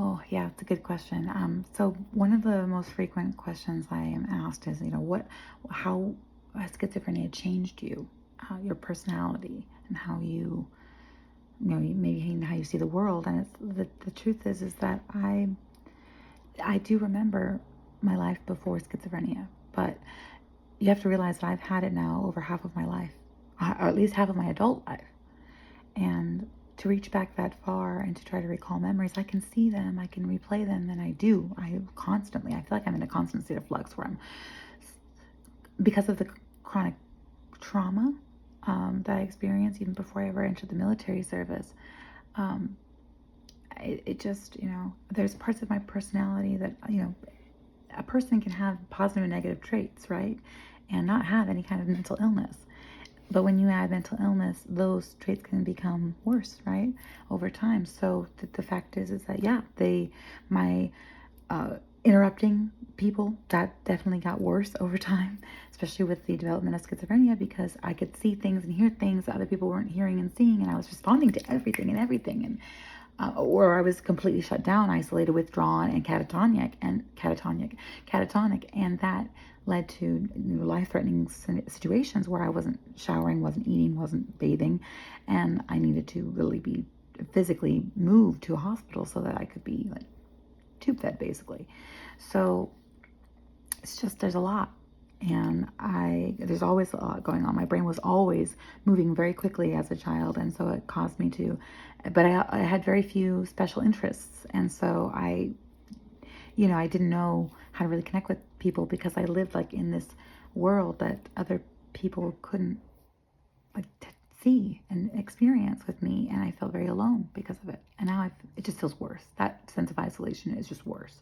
Oh, yeah, it's a good question. So one of the most frequent questions I am asked is, how has schizophrenia changed you, your personality, and how maybe how you see the world. And the truth is that I do remember my life before schizophrenia, but you have to realize that I've had it now over half of my life, or at least half of my adult life. And to reach back that far and to try to recall memories, I can see them, I can replay them, and I do. I constantly, I feel like I'm in a constant state of flux where I'm, because of the chronic trauma that I experienced even before I ever entered the military service. Um, it just, there's parts of my personality that, a person can have positive and negative traits, right? And not have any kind of mental illness. But when you add mental illness, those traits can become worse, right, over time. So the fact is that, yeah, my interrupting people, that definitely got worse over time, especially with the development of schizophrenia, because I could see things and hear things that other people weren't hearing and seeing, and I was responding to everything, and or I was completely shut down, isolated, withdrawn, and catatonic, and that led to life-threatening situations where I wasn't showering, wasn't eating, wasn't bathing, and I needed to really be physically moved to a hospital so that I could be like tube fed, basically. So it's just, there's a lot. And there's always a lot going on. My brain was always moving very quickly as a child, and so it caused me to, but I had very few special interests, and so I didn't know how to really connect with people because I lived like in this world that other people couldn't like see and experience with me, and I felt very alone because of it. And now it just feels worse. That sense of isolation is just worse.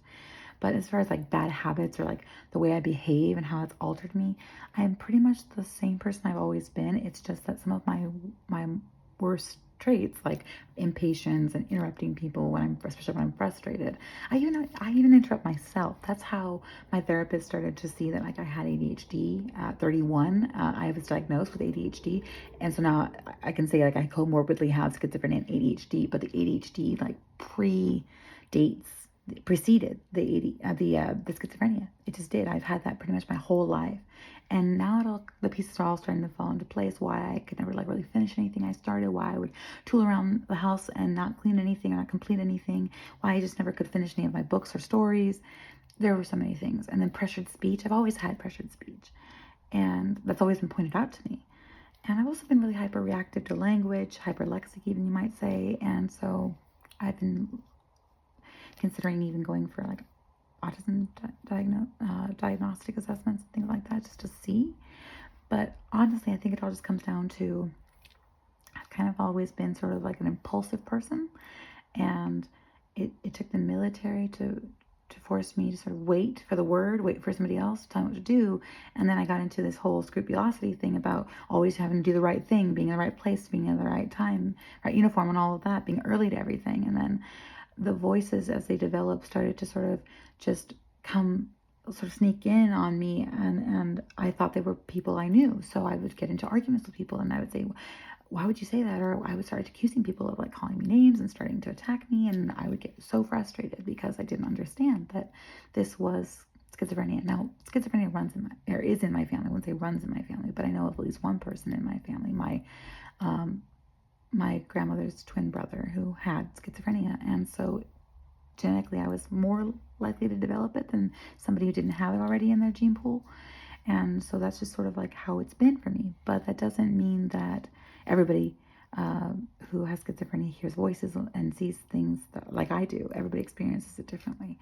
But as far as like bad habits or like the way I behave and how it's altered me, I am pretty much the same person I've always been. It's just that some of my worst traits, like impatience and interrupting people especially when I'm frustrated. I even interrupt myself. That's how my therapist started to see that like I had ADHD at 31. I was diagnosed with ADHD, and so now I can say like I comorbidly have schizophrenia and ADHD, but the ADHD like preceded the schizophrenia. It just did. I've had that pretty much my whole life, and now the pieces are all starting to fall into place. Why I could never like really finish anything I started. Why I would tool around the house and not clean anything or not complete anything. Why I just never could finish any of my books or stories. There were so many things. And then pressured speech. I've always had pressured speech, and that's always been pointed out to me. And I've also been really hyper reactive to language, hyperlexic even, you might say. And so I've been considering even going for like autism diagnostic assessments and things like that just to see. But honestly, I think it all just comes down to I've kind of always been sort of like an impulsive person, and it took the military to force me to sort of wait for somebody else to tell me what to do. And then I got into this whole scrupulosity thing about always having to do the right thing, being in the right place, being at the right time, right uniform and all of that, being early to everything. And then the voices as they developed started to sort of just come sort of sneak in on me, and I thought they were people I knew. So I would get into arguments with people and I would say, why would you say that? Or I would start accusing people of like calling me names and starting to attack me, and I would get so frustrated because I didn't understand that this was schizophrenia. Now, schizophrenia is in my family. I wouldn't say runs in my family, but I know of at least one person in my family, my grandmother's twin brother, who had schizophrenia. And so genetically I was more likely to develop it than somebody who didn't have it already in their gene pool. And so that's just sort of like how it's been for me. But that doesn't mean that everybody who has schizophrenia hears voices and sees things like I do. Everybody experiences it differently.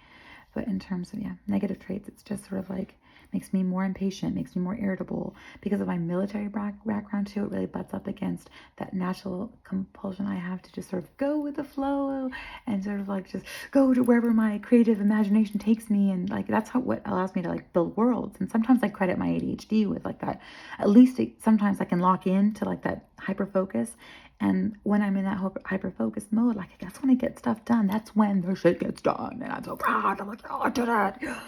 But in terms of, negative traits, it's just sort of like makes me more impatient, makes me more irritable. Because of my military background too, it really butts up against that natural compulsion I have to just sort of go with the flow and sort of like just go to wherever my creative imagination takes me. And like that's what allows me to like build worlds. And sometimes I credit my ADHD with like that. At least sometimes I can lock in to like that hyper focus. And when I'm in that hyper-focused mode, like that's when I get stuff done. That's when the shit gets done. And I'm so proud. I'm like, oh, I did it. Yes.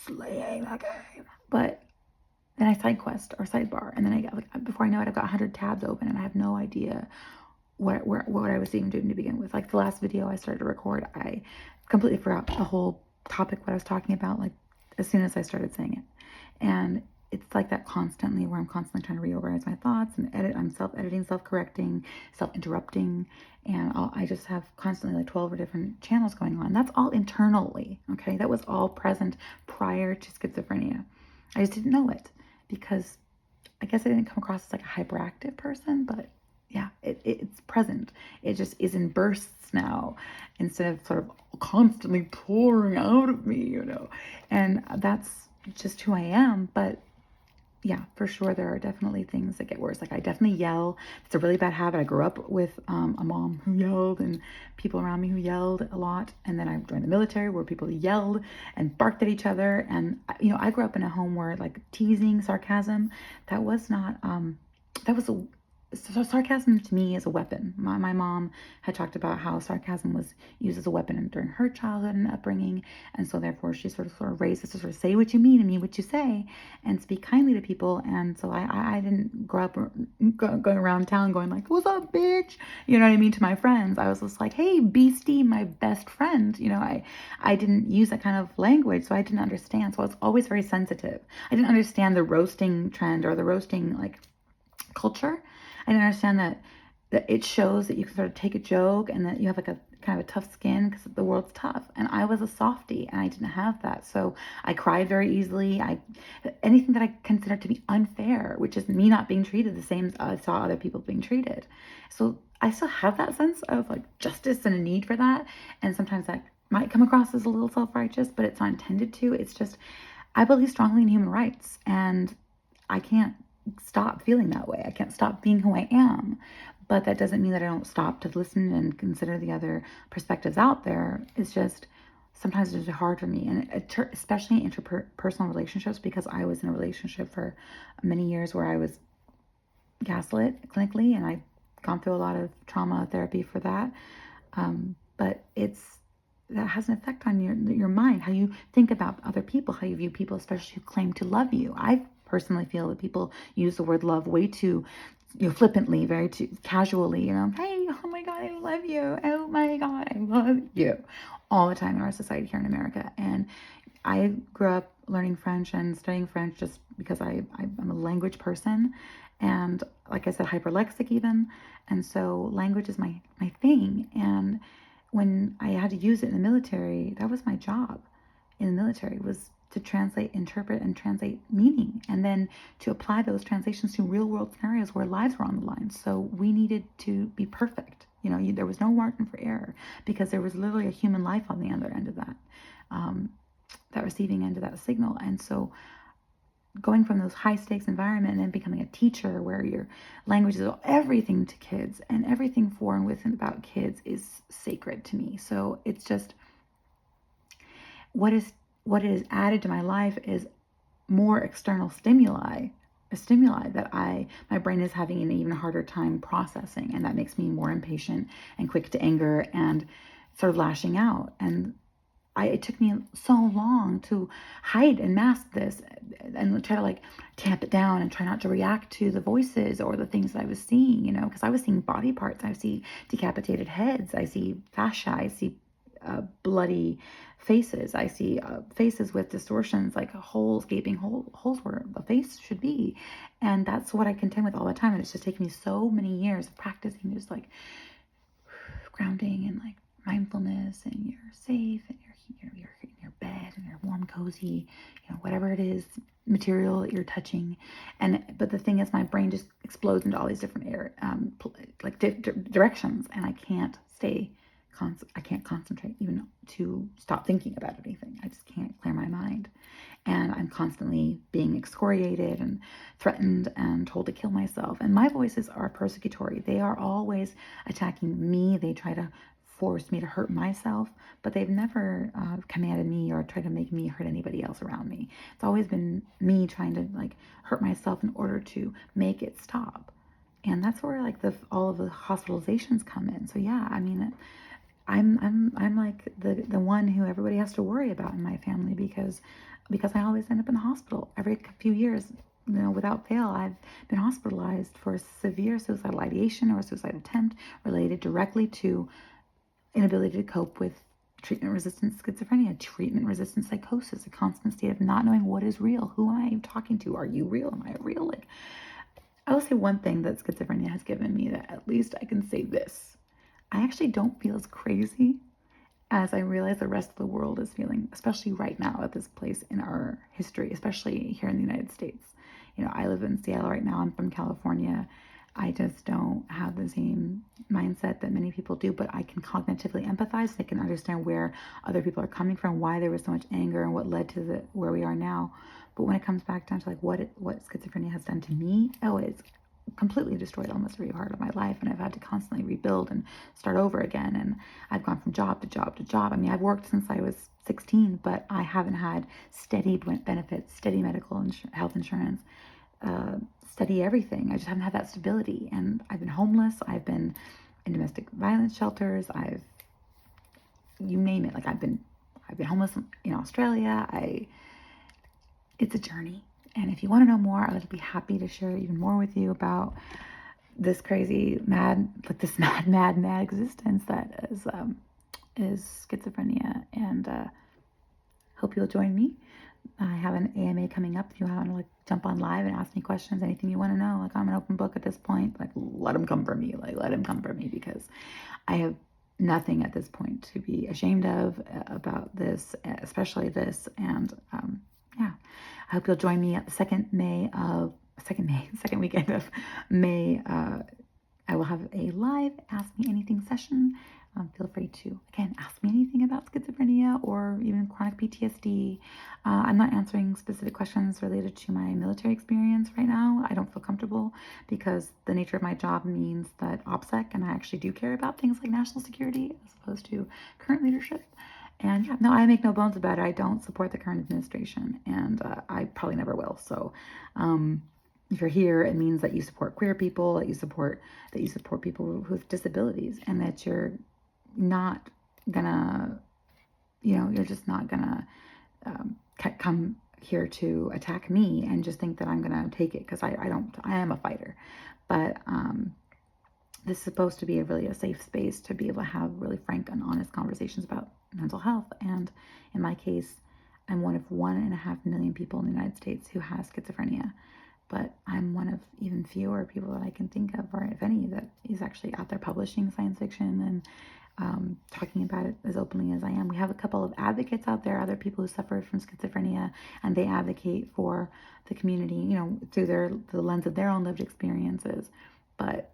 Slaying that game. But then I side quest or sidebar. And then I get like, before I know it, I've got 100 tabs open and I have no idea what I was even doing to begin with. Like the last video I started to record, I completely forgot the whole topic, what I was talking about, like as soon as I started saying it. And it's like that constantly, where I'm constantly trying to reorganize my thoughts and edit. I'm self-editing, self-correcting, self-interrupting. And I just have constantly like 12 different channels going on. That's all internally, okay? That was all present prior to schizophrenia. I just didn't know it because I guess I didn't come across as like a hyperactive person, but yeah, it's present. It just is in bursts now instead of sort of constantly pouring out of me, you know. And that's just who I am. But yeah, for sure, there are definitely things that get worse. Like I definitely yell. It's a really bad habit. I grew up with a mom who yelled and people around me who yelled a lot. And then I joined the military where people yelled and barked at each other. And, you know, I grew up in a home where like teasing, sarcasm, that was not, that was a, so sarcasm to me is a weapon. My mom had talked about how sarcasm was used as a weapon during her childhood and upbringing. And so therefore she sort of raised us to sort of say what you mean and mean what you say and speak kindly to people. And so I didn't grow up going around town going like, what's up, bitch? You know what I mean? To my friends. I was just like, hey, Beastie, my best friend. You know, I didn't use that kind of language, so I didn't understand. So I was always very sensitive. I didn't understand the roasting trend or the roasting like culture. I didn't understand that it shows that you can sort of take a joke and that you have like a kind of a tough skin because the world's tough. And I was a softie and I didn't have that. So I cried very easily. Anything that I considered to be unfair, which is me not being treated the same as I saw other people being treated. So I still have that sense of like justice and a need for that. And sometimes that might come across as a little self-righteous, but it's not intended to. It's just, I believe strongly in human rights and I can't stop feeling that way. I can't stop being who I am. But that doesn't mean that I don't stop to listen and consider the other perspectives out there. It's just sometimes it's hard for me, and especially in interpersonal relationships, because I was in a relationship for many years where I was gaslit clinically, and I've gone through a lot of trauma therapy for that. But that has an effect on your mind, how you think about other people, how you view people, especially who claim to love you. I personally feel that people use the word love way too, flippantly, very too casually, hey, oh my God, I love you. Oh my God, I love you, all the time in our society here in America. And I grew up learning French and studying French just because I'm a language person. And like I said, hyperlexic even. And so language is my thing. And when I had to use it in the military, that was my job in the military, was to translate, interpret, and translate meaning, and then to apply those translations to real world scenarios where lives were on the line. So we needed to be perfect. There was no margin for error because there was literally a human life on the other end of that, that receiving end of that signal. And so going from those high stakes environment and then becoming a teacher where your language is everything to kids and everything for and with and about kids is sacred to me. So it's just what is added to my life is more external stimuli that my brain is having an even harder time processing, and that makes me more impatient and quick to anger and sort of lashing out. And it took me so long to hide and mask this and try to like tamp it down and try not to react to the voices or the things that I was seeing, because I was seeing body parts. I see decapitated heads. I see fascia. I see bloody faces. I see faces with distortions, like holes, gaping holes where the face should be. And that's what I contend with all the time. And it's just taken me so many years of practicing just like grounding and like mindfulness, and you're safe, and you're in your bed and you're warm, cozy, whatever it is, material that you're touching. But the thing is, my brain just explodes into all these different directions, and I can't concentrate even to stop thinking about anything. I just can't clear my mind. And I'm constantly being excoriated and threatened and told to kill myself. And my voices are persecutory. They are always attacking me. They try to force me to hurt myself, but they've never commanded me or tried to make me hurt anybody else around me. It's always been me trying to like hurt myself in order to make it stop. And that's where like all of the hospitalizations come in. So yeah, I mean, I'm like the one who everybody has to worry about in my family because I always end up in the hospital every few years. without fail, I've been hospitalized for severe suicidal ideation or suicide attempt related directly to inability to cope with treatment-resistant schizophrenia, treatment-resistant psychosis, a constant state of not knowing what is real. Who am I talking to? Are you real? Am I real? Like, I will say one thing that schizophrenia has given me that at least I can say this. I actually don't feel as crazy as I realize the rest of the world is feeling, especially right now at this place in our history, especially here in the United States. I live in Seattle right now. I'm from California. I just don't have the same mindset that many people do, but I can cognitively empathize. I can understand where other people are coming from, why there was so much anger, and what led to where we are now. But when it comes back down to like what schizophrenia has done to me, oh, it's completely destroyed almost every part of my life, and I've had to constantly rebuild and start over again. And I've gone from job to job to job. I mean, I've worked since I was 16, but I haven't had steady benefits, steady medical health insurance, steady everything. I just haven't had that stability. And I've been homeless. I've been in domestic violence shelters. You name it. Like I've been homeless in Australia. It's a journey. And if you want to know more, I would be happy to share even more with you about this crazy, mad existence that is schizophrenia. And hope you'll join me. I have an AMA coming up. If you want to like jump on live and ask me questions, anything you want to know, like I'm an open book at this point. Like let them come for me. Like let them come for me, because I have nothing at this point to be ashamed of about this, especially this. And yeah, I hope you'll join me at the second weekend of May. I will have a live Ask Me Anything session. Feel free to, again, ask me anything about schizophrenia or even chronic PTSD. I'm not answering specific questions related to my military experience right now. I don't feel comfortable because the nature of my job means that OPSEC, and I actually do care about things like national security as opposed to current leadership. And yeah, no, I make no bones about it. I don't support the current administration, and I probably never will. So, if you're here, it means that you support queer people, that you support people with disabilities, and that you're not gonna, you're just not gonna come here to attack me and just think that I'm gonna take it, because I am a fighter. But this is supposed to be a safe space to be able to have really frank and honest conversations about mental health. And in my case, I'm one of 1.5 million people in the United States who has schizophrenia. But I'm one of even fewer people that I can think of, or if any, that is actually out there publishing science fiction and talking about it as openly as I am. We have a couple of advocates out there, other people who suffer from schizophrenia, and they advocate for the community, through the lens of their own lived experiences. But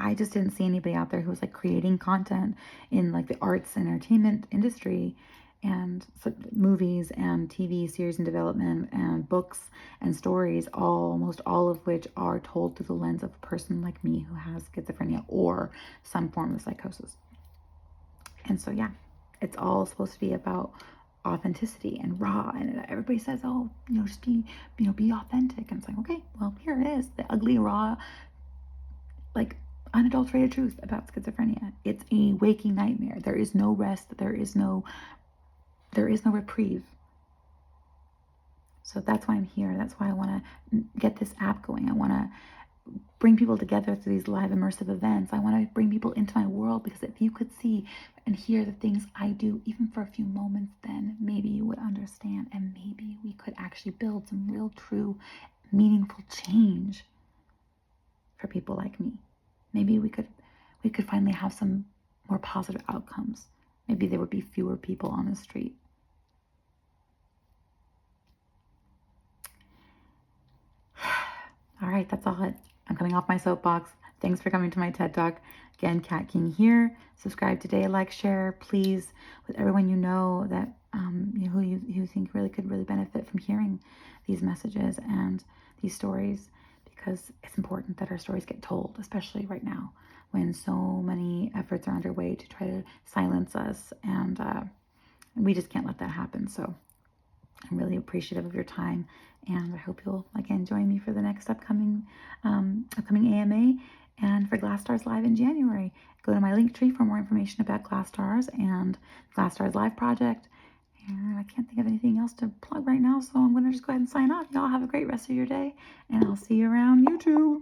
I just didn't see anybody out there who was like creating content in like the arts and entertainment industry, and so movies and TV series in development and books and stories, almost all of which are told through the lens of a person like me who has schizophrenia or some form of psychosis. And so, yeah, it's all supposed to be about authenticity and raw. And everybody says, oh, just be authentic. And it's like, okay, well, here it is, the ugly, raw, like unadulterated truth about schizophrenia. It's a waking nightmare. There is no rest. There is no reprieve. So that's why I'm here. That's why I want to get this app going. I want to bring people together through these live immersive events. I want to bring people into my world, because if you could see and hear the things I do, even for a few moments, then maybe you would understand, and maybe we could actually build some real, true, meaningful change for people like me. Maybe we could finally have some more positive outcomes. Maybe there would be fewer people on the street. All right, that's all. I'm coming off my soapbox. Thanks for coming to my TED Talk. Again, Kat King here. Subscribe today, like, share, please, with everyone you know that who you think could really benefit from hearing these messages and these stories, because it's important that our stories get told, especially right now when so many efforts are underway to try to silence us, and we just can't let that happen. So I'm really appreciative of your time, and I hope you'll again join me for the next upcoming AMA and for Glass Stars Live in January. Go to my link tree for more information about Glass Stars and Glass Stars Live project, And I can't think of anything else to plug right now, so I'm going to just go ahead and sign off. Y'all have a great rest of your day, and I'll see you around YouTube.